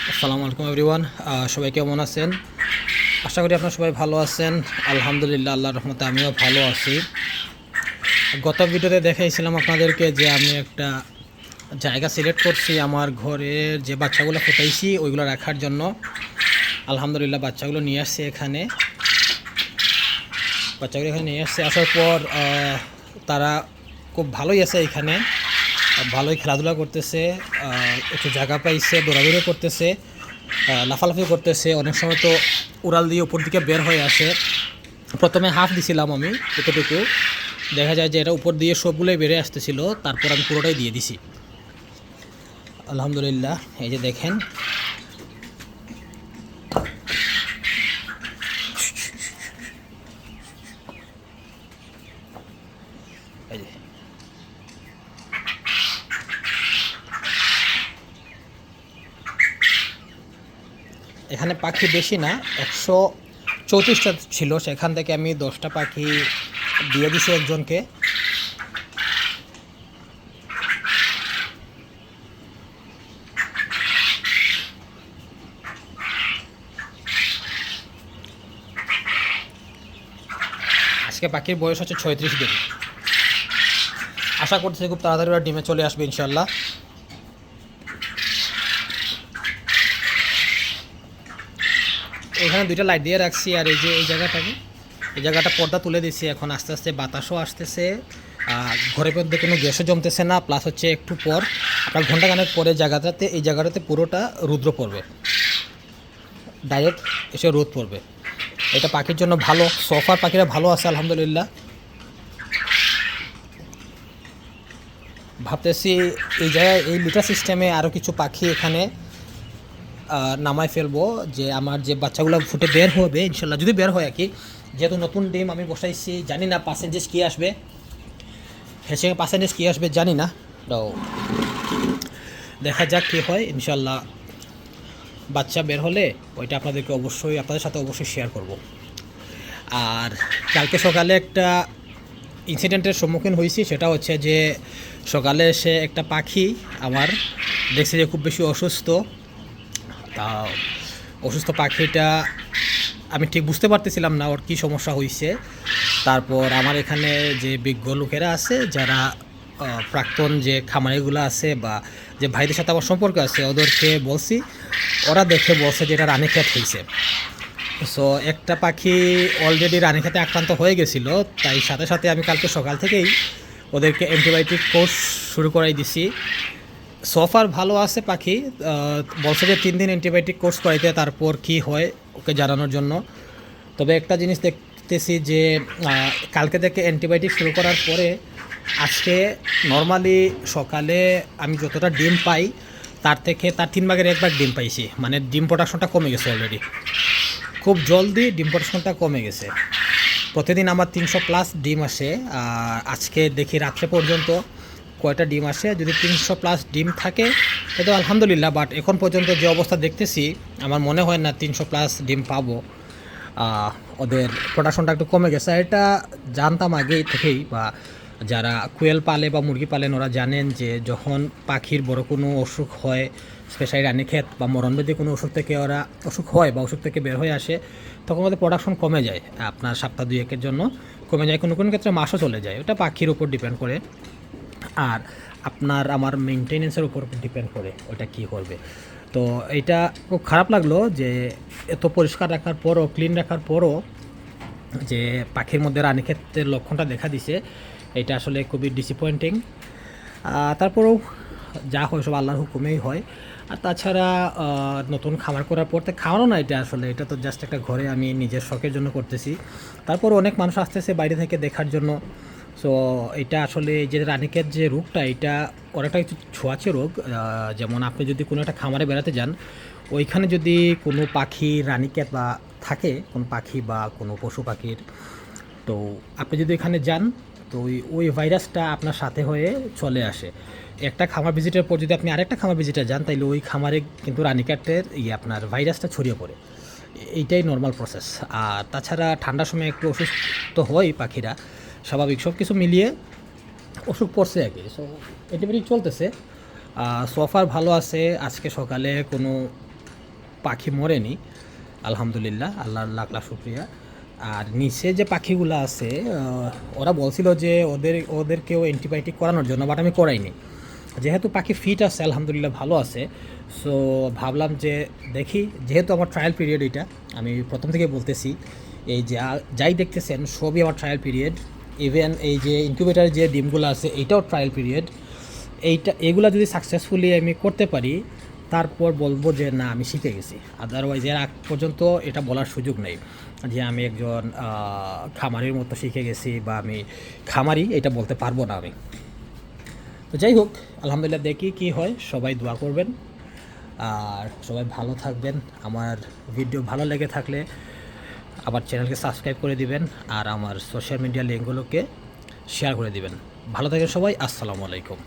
আসসালামু আলাইকুম এভরিওয়ান। সবাই কেমন আছেন? আশা করি আপনারা সবাই ভালো আছেন। আলহামদুলিল্লাহ, আল্লাহর রহমতে আমিও ভালো আছি। গত ভিডিওতে দেখাইছিলাম আপনাদেরকে যে আমি একটা জায়গা সিলেক্ট করছি আমার ঘরের যে বাচ্চাগুলো ফুটাইছি ওইগুলো রাখার জন্য। আলহামদুলিল্লাহ বাচ্চাগুলো নিয়ে আসছে এখানে। নিয়ে আসছে, আসার পর তারা খুব ভালোই আছে এখানে, ভালোই খেলাধুলা করতেছে, একটু জায়গা পাইছে, দৌড়াদৌড়ি করতেছে, লাফালাফি করতেছে। অনেক সময় তো উড়াল দিয়ে উপর দিকে বের হয়ে আসে। প্রথমে হাফ দিছিলাম আমি, এতটুকু দেখা যায় যে এটা উপর দিয়ে সবগুলোই বেড়ে আসতেছিল, তারপর আমি পুরোটাই দিয়ে দিছি। আলহামদুলিল্লাহ, এই যে দেখেন এই যে এখানে পাখি বেশি না, 134টা ছিল, সেখান থেকে আমি 10টা পাখি দিয়ে দিছি একজনকে। আজকে পাখির বয়স হচ্ছে 36 দিন। আশা করছি খুব তাড়াতাড়ি ওরা ডিমে চলে আসবে ইনশাল্লাহ। এখানে দুইটা লাইট দিয়ে রাখছি, আর এই যে এই জায়গাটা পর্দা তুলে দিচ্ছি। এখন আস্তে আস্তে বাতাসও আসতেছে, ঘরের মধ্যে কোনো গ্যাসও জমতেছে না। প্লাস হচ্ছে একটু পর আপনার ঘন্টাখানেক পরে এই জায়গাটাতে পুরোটা রৌদ্র পড়বে, ডাইরেক্ট এসে রোদ পড়বে। এটা পাখির জন্য ভালো। সোফার পাখিরা ভালো আছে আলহামদুলিল্লাহ। ভাবতেছি এই জায়গায় এই লিটার সিস্টেমে আরও কিছু পাখি এখানে নামায় ফেলবো, যে আমার যে বাচ্চাগুলো ফুটে বের হবে ইনশাল্লাহ, যদি বের হয় আর কি। যেহেতু নতুন ডিম আমি বসাইছি, জানি না পার্সেন্টেজ কী আসবে, হ্যাচিংয়ের পার্সেন্টেজ কী আসবে জানি না, তো দেখা যাক কী হয়। ইনশাল্লাহ বাচ্চা বের হলে ওইটা আপনাদের সাথে অবশ্যই শেয়ার করব। আর কালকে সকালে একটা ইনসিডেন্টের সম্মুখীন হয়েছি, সেটা হচ্ছে যে সকালে এসে একটা পাখি আমার দেখছি যে খুব বেশি অসুস্থ। তা অসুস্থ পাখিটা আমি ঠিক বুঝতে পারতেছিলাম না ওর কী সমস্যা হয়েছে। তারপর আমার এখানে যে বিজ্ঞ লোকেরা আছে, যারা প্রাক্তন যে খামারিগুলো আছে বা যে ভাইদের সাথে আমার সম্পর্ক আছে, ওদেরকে বলছি, ওরা দেখে বলছে যে এটা রানীক্ষেত হয়েছে। সো একটা পাখি অলরেডি রানীক্ষেতে আক্রান্ত হয়ে গেছিলো, তাই সাথে সাথে আমি কালকে সকাল থেকেই ওদেরকে অ্যান্টিবায়োটিক কোর্স শুরু করাই দিছি। সোফার ভালো আছে পাখি, বলছে যে 3 দিন অ্যান্টিবায়োটিক কোর্স করাইতে, তারপর কি হয় ওকে জানানোর জন্য। তবে একটা জিনিস দেখতেছি যে কালকে থেকে অ্যান্টিবায়োটিক শুরু করার পরে আজকে নর্মালি সকালে আমি যতটা ডিম পাই তার 3 ভাগের 1 ভাগ ডিম পাইছি, মানে ডিম প্রোডাকশনটা কমে গেছে অলরেডি। খুব জলদি ডিম প্রোডাকশনটা কমে গেছে। প্রতিদিন আমার 300+ ডিম আসে, আর আজকে দেখি রাত্রে পর্যন্ত কয়টা ডিম আসে। যদি 300+ ডিম থাকে তো আলহামদুলিল্লাহ, বাট এখন পর্যন্ত যে অবস্থা দেখতেছি আমার মনে হয় না 300+ ডিম পাবো। ওদের প্রোডাকশনটা একটু কমে গেছে, এটা জানতাম আগেই থেকেই, বা যারা কোয়েল পালে বা মুরগি পালেন ওরা জানেন যে যখন পাখির বড় কোনো অসুখ হয়, স্পেশালি রানীক্ষেত বা মরণব্যাধি কোনো অসুখ হয় বা অসুখ থেকে বের হয়ে আসে, তখন ওদের প্রোডাকশন কমে যায়। আপনার সপ্তাহ 2-1-এর জন্য কমে যায়, কোনো কোনো ক্ষেত্রে মাসও চলে যায়। ওটা পাখির উপর ডিপেন্ড করে, আর আমার মেনটেনেন্সের উপর ডিপেন্ড করে ওটা কী করবে। তো এইটা খুব খারাপ লাগলো যে এত পরিষ্কার রাখার পরও, ক্লিন রাখার পরও যে পাখির মধ্যে রানীক্ষেতের লক্ষণটা দেখা দিছে, এটা আসলে খুবই ডিসঅ্যাপয়েন্টিং। তারপরেও যা হয় সব আল্লাহর হুকুমেই হয়। আর তাছাড়া নতুন খামার করার পর তো খাওয়ানো না, এটা তো জাস্ট একটা ঘরে আমি নিজের শখের জন্য করতেছি। তারপর অনেক মানুষ আসতেছে বাইরে থেকে দেখার জন্য। সো এটা আসলে যে রানীক্ষেত যে রোগটা, এটা অনেকটা কিছু ছোঁয়াচে রোগ। যেমন আপনি যদি কোনো একটা খামারে বেড়াতে যান, ওইখানে যদি কোনো পাখি রানীক্ষেত বা থাকে, কোনো পাখি বা কোনো পশু পাখির, তো আপনি যদি এখানে যান তো ওই ভাইরাসটা আপনার সাথে হয়ে চলে আসে। একটা খামার ভিজিটের পর যদি আপনি আরেকটা খামার ভিজিটে যান, তাইলে ওই খামারে কিন্তু রানীক্ষেতের আপনার ভাইরাসটা ছড়িয়ে পড়ে। এইটাই নর্মাল প্রসেস। আর তাছাড়া ঠান্ডার সময় একটু অসুস্থ হয় পাখিরা, স্বাভাবিক। সব কিছু মিলিয়ে অসুখ পড়ছে আর কি। সো অ্যান্টিবায়োটিক চলতেছে। সোফার ভালো আছে, আজকে সকালে কোনো পাখি মরেনি, আলহামদুলিল্লাহ, আল্লাহর লাখ লাখ শুক্রিয়া। আর নিচে যে পাখিগুলো আছে ওরা বলছিল যে ওদেরকেও অ্যান্টিবায়োটিক করানোর জন্য, বাট আমি করাইনি। যেহেতু পাখি ফিট আছে, আলহামদুলিল্লাহ ভালো আছে, সো ভাবলাম যে দেখি, যেহেতু আমার ট্রায়াল পিরিয়ড এটা, আমি প্রথম থেকে বলতেছি, এই যে যাই দেখতেছেন সবই আমার ট্রায়াল পিরিয়ড। ইভেন এই যে ইনকিউবেটারের যে ডিমগুলো আছে এইটাও ট্রায়াল পিরিয়ড। এগুলা যদি সাকসেসফুলি আমি করতে পারি, তারপর বলবো যে না আমি শিখে গেছি। আদারওয়াইজ এর আগ পর্যন্ত এটা বলার সুযোগ নেই যে আমি একজন খামারির মতো শিখে গেছি বা আমি খামারি, এটা বলতে পারবো না আমি। তো যাই হোক, আলহামদুলিল্লাহ, দেখি কি হয়। সবাই দোয়া করবেন আর সবাই ভালো থাকবেন। আমার ভিডিও ভালো লেগে থাকলে আমার চ্যানেলকে সাবস্ক্রাইব করে দিবেন আর আমার সোশ্যাল মিডিয়া লিঙ্কগুলোকে শেয়ার করে দিবেন। ভালো থাকেন সবাই, আসসালামু আলাইকুম।